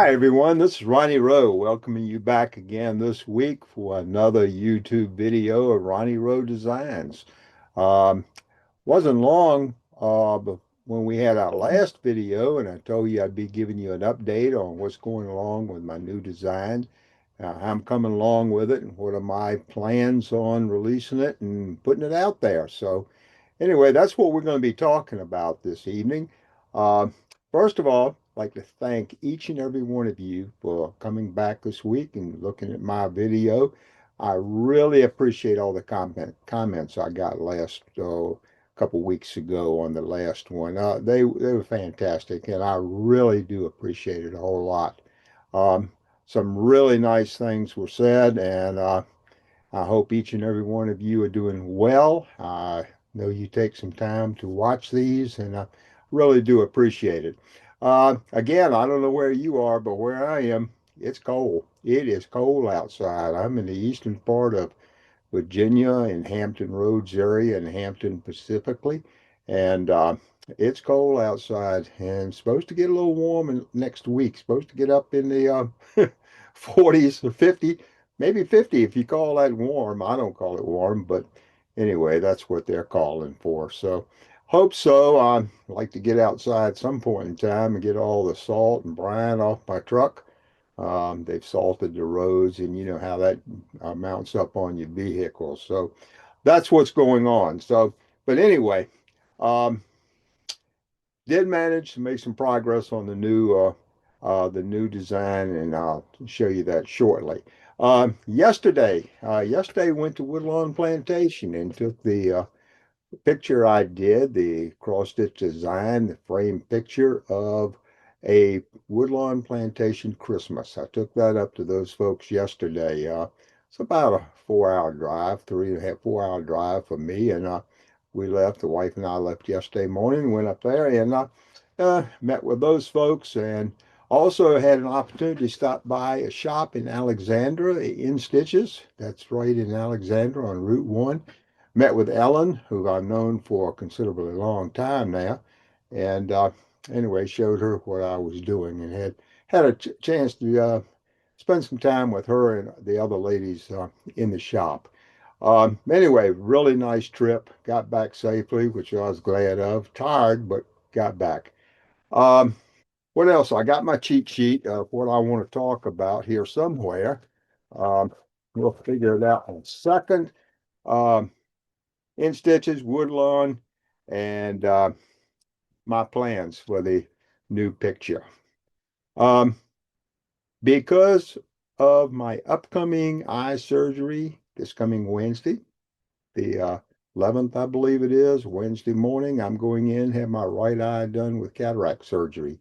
Hi, everyone. This is Ronnie Rowe welcoming you back again this week for another YouTube video of Ronnie Rowe Designs. Um, wasn't long when we had our last video, and I told you I'd be giving you an update on what's going along with my new design, how I'm coming along with it, and what are my plans on releasing it and putting it out there. So, anyway, that's what we're going to be talking about this evening. Uh, First of all, I'd like to thank each and every one of you for coming back this week and looking at my video. I really appreciate all the comments I got last couple weeks ago on the last one. They were fantastic, and I really do appreciate it a whole lot. Um, some really nice things were said, and I hope each and every one of you are doing well. I know you take some time to watch these, and I really do appreciate it. Again, I don't know where you are, but where I am, it's cold. It is cold outside. I'm in the eastern part of Virginia in Hampton Roads area and Hampton specifically, and it's cold outside and supposed to get a little warm next week. Supposed to get up in the 40s or 50, maybe 50 if you call that warm. I don't call it warm, but anyway, that's what they're calling for. So hope so. I'd like to get outside some point in time and get all the salt and brine off my truck. They've salted the roads, and you know how that mounts up on your vehicle. So that's what's going on. So, but anyway, um, did manage to make some progress on the new design, and I'll show you that shortly. Yesterday went to Woodlon Plantation and took the picture I did, the cross stitch design, the frame picture of a Woodlawn Plantation Christmas. I took that up to those folks yesterday. It's about a 4 hour drive, 3.5, 4 hour drive for me. And we left, the wife and I left yesterday morning, went up there and met with those folks, and also had an opportunity to stop by a shop in Alexandra in Stitches. That's right in Alexandra on Route 1. Met with Ellen, who I've known for a considerably long time now, and anyway, showed her what I was doing, and had a chance to spend some time with her and the other ladies in the shop. Anyway, really nice trip. Got back safely, which I was glad of. Tired, but got back. Um, what else? I got my cheat sheet of what I want to talk about here somewhere. Um, we'll figure it out in a second. Um, in Stitches, Woodlawn, and my plans for the new picture. Um, because of my upcoming eye surgery this coming Wednesday, the 11th, I believe it is, Wednesday morning, I'm going in, have my right eye done with cataract surgery.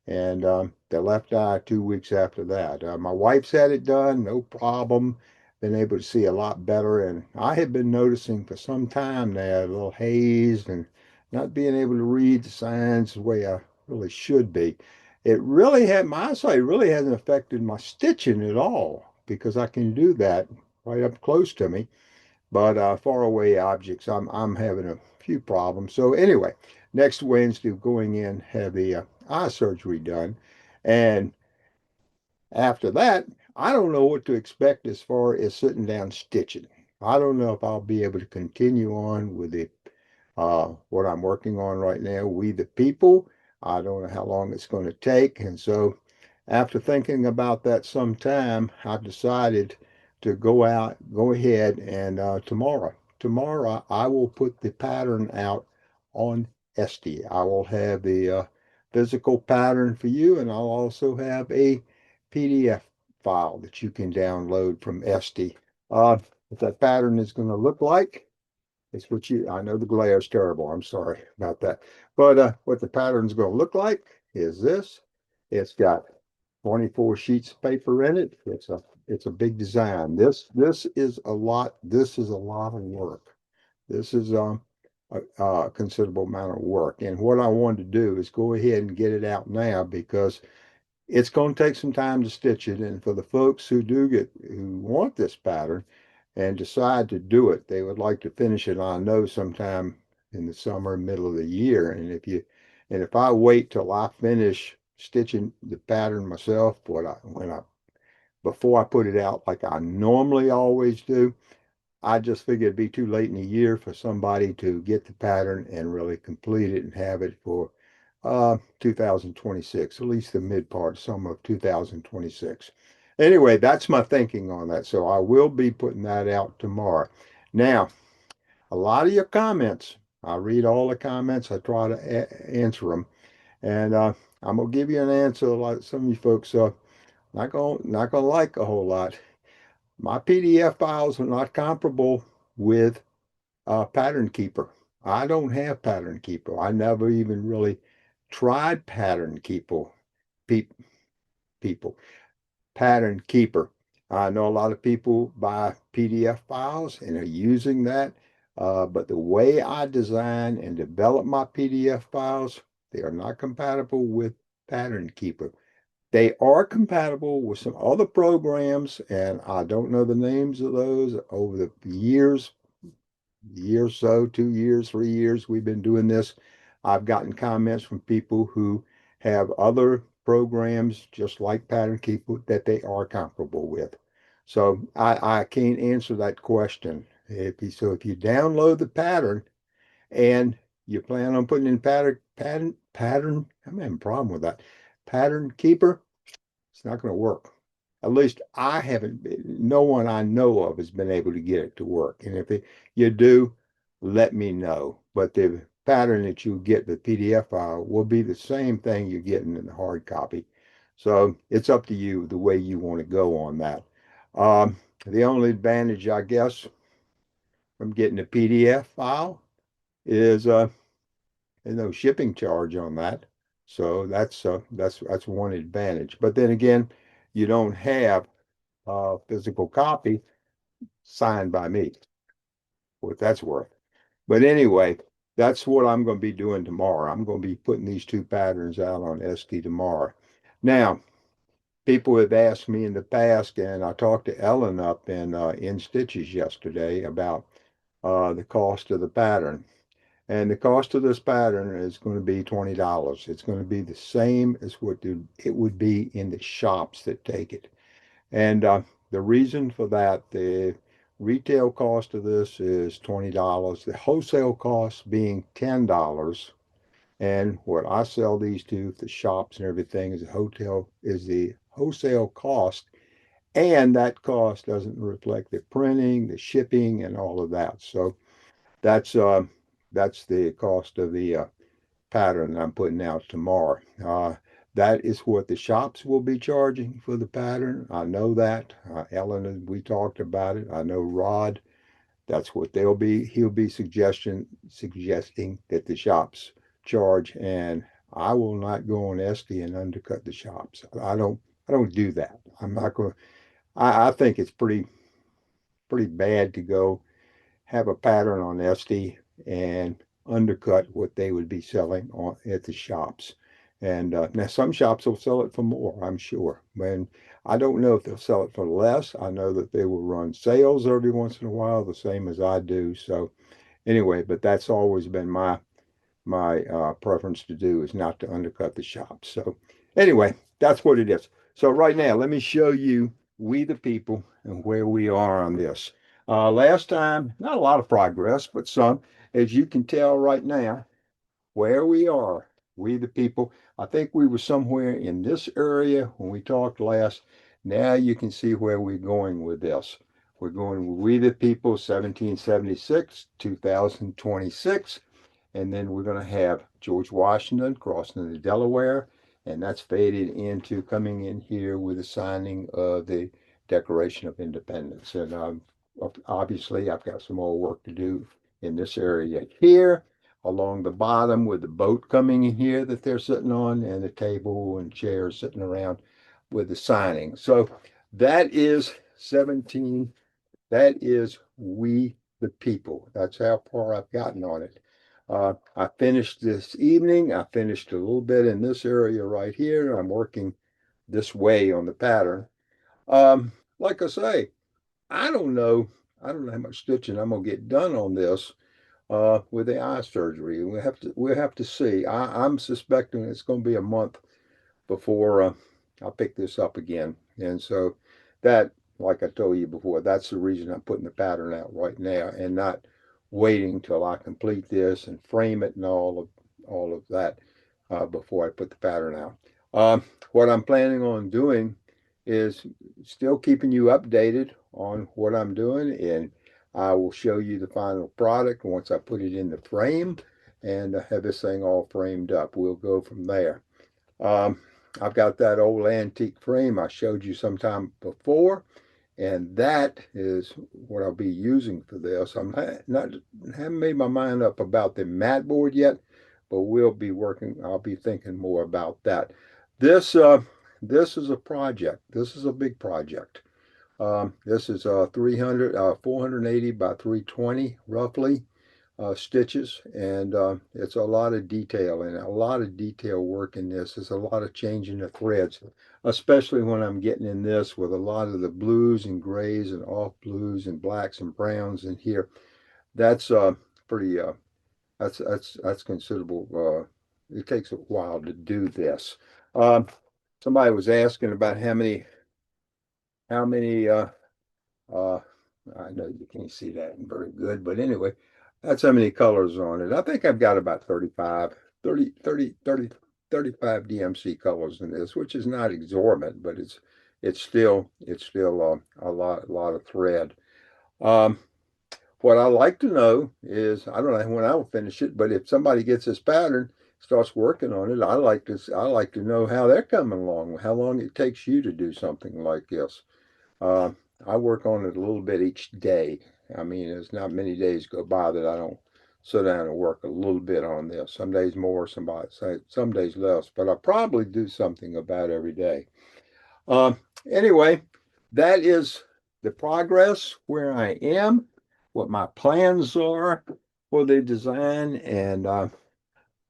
And the left eye 2 weeks after that. My wife's had it done, no problem. Been able to see a lot better. And I have been noticing for some time now a little haze and not being able to read the signs the way I really should be. It really had my eyesight really hasn't affected my stitching at all because I can do that right up close to me. But far away objects, I'm having a few problems. So anyway, next Wednesday, going in, have the eye surgery done, and after that, I don't know what to expect as far as sitting down stitching. I don't know if I'll be able to continue on with the what I'm working on right now, We the People. I don't know how long it's going to take. And so after thinking about that some time, I've decided to go ahead and tomorrow I will put the pattern out on Etsy. I will have the physical pattern for you, and I'll also have a PDF file that you can download from Etsy. What that pattern is going to look like, it's what I know the glare is terrible. I'm sorry about that. But what the pattern's going to look like is this. It's got 24 sheets of paper in it. It's a big design. This is a lot of work. This is a considerable amount of work. And what I wanted to do is go ahead and get it out now because it's going to take some time to stitch it. And for the folks who want this pattern and decide to do it, they would like to finish it, I know, sometime in the summer, middle of the year. And if I wait till I finish stitching the pattern myself, before I put it out like I normally always do. I just figured it'd be too late in the year for somebody to get the pattern and really complete it and have it for 2026, at least the mid part, summer of 2026. Anyway, that's my thinking on that. So I will be putting that out tomorrow. Now, a lot of your comments, I read all the comments, I try to answer them, and I'm gonna give you an answer like some of you folks not gonna like a whole lot. My PDF files are not comparable with Pattern Keeper. I don't have Pattern Keeper. I never even really tried Pattern Keeper. Pe people, Pattern Keeper. I know a lot of people buy PDF files and are using that, but the way I design and develop my PDF files, they are not compatible with Pattern Keeper. They are compatible with some other programs, and I don't know the names of those. Over the year or so, 2 years, 3 years, we've been doing this. I've gotten comments from people who have other programs just like Pattern Keeper that they are comparable with. So I can't answer that question. If you download the pattern and you plan on putting in pattern, I'm having a problem with that. Pattern Keeper, it's not going to work. At least I haven't, no one I know of has been able to get it to work. And you do, let me know. But the pattern that you get, the PDF file, will be the same thing you're getting in the hard copy. So it's up to you the way you want to go on that. The only advantage, I guess, from getting a PDF file is there's no shipping charge on that. So that's one advantage. But then again, you don't have a physical copy signed by me, what that's worth. But anyway, that's what I'm going to be doing tomorrow. I'm going to be putting these two patterns out on SD tomorrow. Now, people have asked me in the past, and I talked to Ellen up in Stitches yesterday about the cost of the pattern. And the cost of this pattern is going to be $20. It's going to be the same as what it would be in the shops that take it. And the reason for that, the retail cost of this is $20, the wholesale cost being $10. And what I sell these to the shops and everything is the wholesale cost. And that cost doesn't reflect the printing, the shipping, and all of that. So that's uh, that's the cost of the pattern I'm putting out tomorrow. That is what the shops will be charging for the pattern. I know that. Ellen, we talked about it. I know Rod, that's what he'll be suggesting that the shops charge. And I will not go on Esty and undercut the shops. I don't do that. I'm not going I think it's pretty bad to go have a pattern on Esty and undercut what they would be selling at the shops. And now some shops will sell it for more, I'm sure. And I don't know if they'll sell it for less. I know that they will run sales every once in a while, the same as I do. So anyway, but that's always been my preference to do is not to undercut the shops. So anyway, that's what it is. So right now, let me show you we the people and where we are on this. Last time, not a lot of progress, but some. As you can tell right now, where we are, we the people. I think we were somewhere in this area when we talked last. Now you can see where we're going with this. We're going with we the people, 1776, 2026. And then we're going to have George Washington crossing the Delaware, and that's faded into coming in here with the signing of the Declaration of Independence. And obviously, I've got some more work to do in this area here, along the bottom with the boat coming in here that they're sitting on, and the table and chairs sitting around with the signing. So that is 17. That is we the people. That's how far I've gotten on it. I finished this evening. I finished a little bit in this area right here. I'm working this way on the pattern. Like I say, I don't know. I don't know how much stitching I'm gonna get done on this with the eye surgery. We'll have to see. I'm suspecting it's going to be a month before I pick this up again. And so that, like I told you before, that's the reason I'm putting the pattern out right now and not waiting till I complete this and frame it and all of that before I put the pattern out. What I'm planning on doing is still keeping you updated on what I'm doing, and I will show you the final product once I put it in the frame and have this thing all framed up. We'll go from there. Um, I've got that old antique frame I showed you sometime before, and that is what I'll be using for this. I'm not haven't made my mind up about the mat board yet, but we'll be working. I'll be thinking more about that. This this is a project. This is a big project. This is 300 480 by 320 roughly stitches, and it's a lot of detail and a lot of detail work in this. There's a lot of changing the threads, especially when I'm getting in this with a lot of the blues and grays and off blues and blacks and browns in here. That's pretty that's considerable. It takes a while to do this. Um, Somebody was asking about how many uh, I know you can't see that very good, but anyway, that's how many colors on it. I think I've got about 35 DMC colors in this, which is not exorbitant, but it's still a lot of thread. Um, what I like to know is I don't know when I'll finish it, but if somebody gets this pattern, starts working on it, I like to know how they're coming along, how long it takes you to do something like this. Uh, I work on it a little bit each day. I mean, there's not many days go by that I don't sit down and work a little bit on this. Some days more, some days less, but I probably do something about every day. Um, anyway, that is the progress where I am, what my plans are for the design, and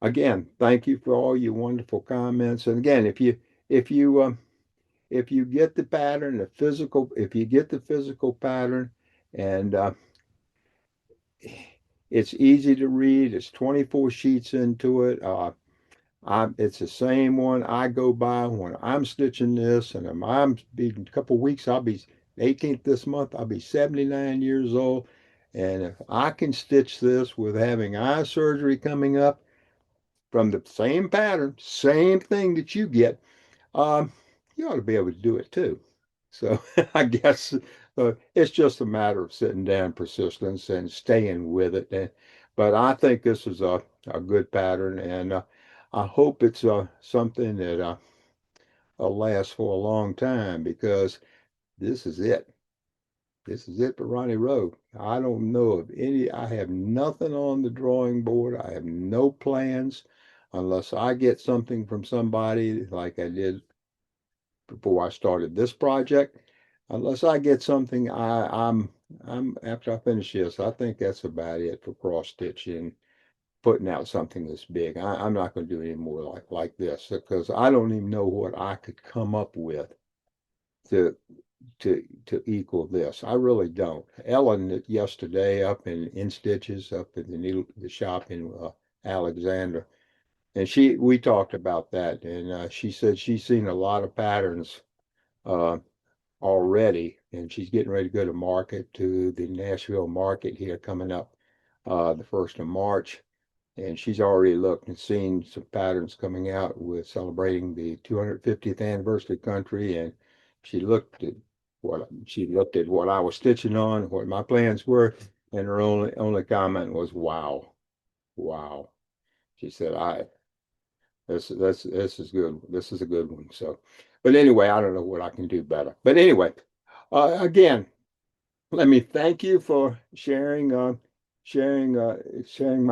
again, thank you for all your wonderful comments. And again, if you if you get the pattern, if you get the physical pattern, and it's easy to read. It's 24 sheets into it. It's the same one I go by when I'm stitching this, and I'm be a couple of weeks. I'll be 18th this month. I'll be 79 years old, and if I can stitch this with having eye surgery coming up from the same pattern, same thing that you get, um, you ought to be able to do it too. So I guess it's just a matter of sitting down, persistence, and staying with it. But I think this is a good pattern, and I hope it's something that will last for a long time because this is it. This is it for Ronnie Rowe. I don't know of any, I have nothing on the drawing board. I have no plans unless I get something from somebody like I did before I started this project. Unless I get something, I'm after I finish this, I think that's about it for cross stitching, putting out something this big. I'm not going to do any more like this because I don't even know what I could come up with to to equal this. I really don't. Ellen yesterday up in Stitches up in the shop in Alexandra, and we talked about that, and she said she's seen a lot of patterns uh, already, and she's getting ready to go to market to the Nashville market here coming up the 1st of March. And she's already looked and seen some patterns coming out with celebrating the 250th anniversary of country. And she looked at what I was stitching on, what my plans were, and her only comment was, "Wow, wow." She said, "I this is good. This is a good one." So, but anyway, I don't know what I can do better. But anyway, again, let me thank you for sharing my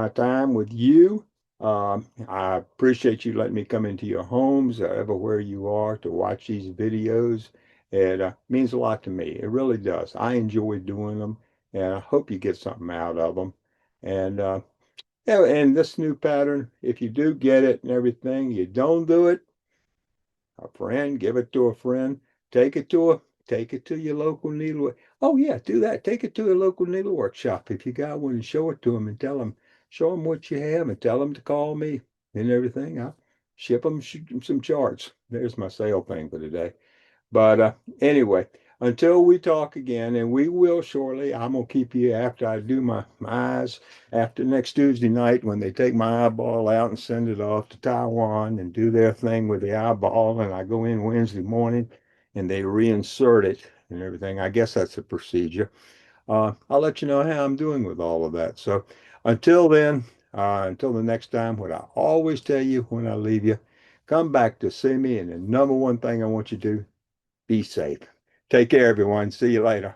time with you. I appreciate you letting me come into your homes, everywhere you are, to watch these videos. It means a lot to me. It really does. I enjoy doing them, and I hope you get something out of them. And yeah, and this new pattern, if you do get it and everything, you don't do it, a friend, give it to a friend, take it to your local needlework. Oh yeah, do that. Take it to a local needlework shop if you got one and show it to them and show them what you have and tell them to call me and everything. I'll ship them some charts. There's my sale thing for today. But anyway, until we talk again, and we will shortly, I'm gonna keep you after I do my eyes after next Tuesday night when they take my eyeball out and send it off to Taiwan and do their thing with the eyeball, and I go in Wednesday morning and they reinsert it and everything. I guess that's a procedure. I'll let you know how I'm doing with all of that. So until then, until the next time, what I always tell you when I leave you, come back to see me. And the number one thing I want you to do, be safe. Take care, everyone. See you later.